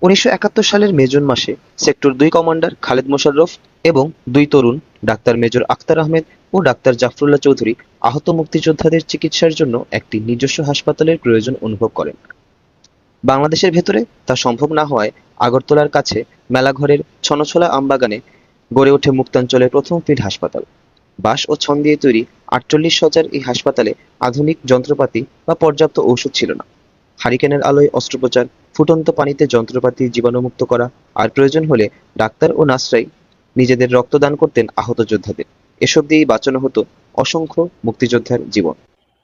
1971 সালের May June মাসে sector ২ commander Khaled Mosharraf এবং দুই তরুণ ডাক্তার মেজর আখতার আহমেদ ও ডাক্তার জাফরুল্লাহ চৌধুরী আহত মুক্তিযোদ্ধাদের চিকিৎসার জন্য একটি নিজস্ব হাসপাতালের প্রয়োজন অনুভব করেন। বাংলাদেশের ভেতরে তা সম্ভব না হওয়ায় আগরতলার কাছে মেলাঘরের ছনছলা আমবাগানে গড়ে ওঠে মুক্তাঞ্চলের প্রথম ফিল্ড হাসপাতাল। বাঁশ ও ছন দিয়ে তৈরি ৪৮ শয্যার এই হাসপাতালে আধুনিক যন্ত্রপাতি বা পর্যাপ্ত ঔষধ ছিল না। হারিকেনের আলোয় অস্ত্রোপচার, ফুটন্ত পানিতে যন্ত্রপাতি জীবাণুমুক্ত করা, আর প্রয়োজন হলে ডাক্তার ও নার্সরাই নিজেদের রক্তদান করতেন আহত যোদ্ধাদের। এসব দিয়েই বাঁচানো হতো অসংখ্য মুক্তিযোদ্ধার জীবন।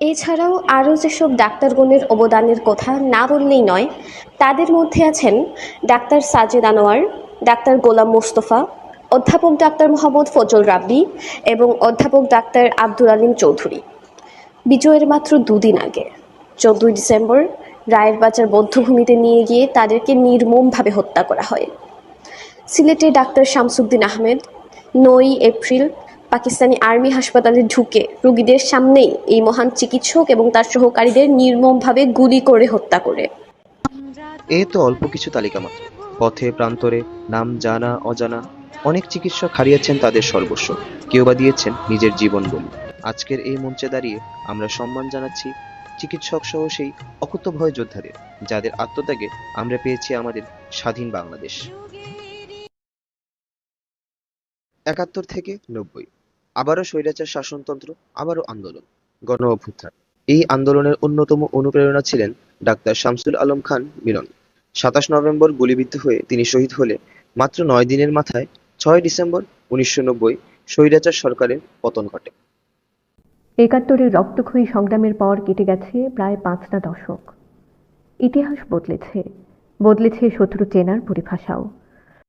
এছাড়াও আরও যেসব ডাক্তারগণের অবদানের কথা না বললেই নয়, তাদের মধ্যে আছেন ডাক্তার সাজিদ আনোয়ার, ডাক্তার গোলাম মোস্তফা, অধ্যাপক ডাক্তার মোহাম্মদ ফজল রাব্বি এবং অধ্যাপক ডাক্তার আব্দুল আলিম চৌধুরী। বিজয়ের মাত্র দুদিন আগে 14ই ডিসেম্বর রায়ের বাজার বধ্যভূমিতে নিয়ে গিয়ে তাদেরকে নির্মমভাবে হত্যা করা হয়। সিলেটে ডাক্তার শামসুদ্দিন আহমেদ 9ই এপ্রিল পাকিস্তানি আর্মি হাসপাতালে ঢুকে রোগীদের সামনেই এই মহান চিকিৎসক এবং তার সহকারীদের নির্মমভাবে গুলি করে হত্যা করে। এ তো অল্প কিছু তালিকা মাত্র। পথে প্রান্তরে নাম জানা অজানা অনেক চিকিৎসক হারিয়েছেন তাদের সর্বস্ব, কেউ বা দিয়েছেন নিজের জীবন বলি। আজকের এই মঞ্চে দাঁড়িয়ে আমরা সম্মান জানাচ্ছি চিকিৎসক সহ সেই অকুতোভয় যোদ্ধাদের, যাদের আত্মত্যাগে আমরা পেয়েছি আমাদের স্বাধীন বাংলাদেশ। ৭১ থেকে ৯০, আবারও স্বৈরাচার শাসনতন্ত্র, আবারও আন্দোলন, গণ অভ্যুত্থান। এই আন্দোলনের অন্যতম অনুপ্রেরণা ছিলেন ডাক্তার শামসুল আলম খান মিলন। ২৭ নভেম্বর গুলিবিদ্ধ হয়ে তিনি শহীদ হলে মাত্র ৯ দিনের মাথায় ৬ ডিসেম্বর ১৯৯০ স্বৈরাচার সরকারের পতন ঘটে। ৭১-এর রক্তক্ষয়ী সংগ্রামের পর কেটে গেছে প্রায় ৫টা দশক। ইতিহাস বদলেছে, বদলেছে শত্রু চেনার পরিভাষাও।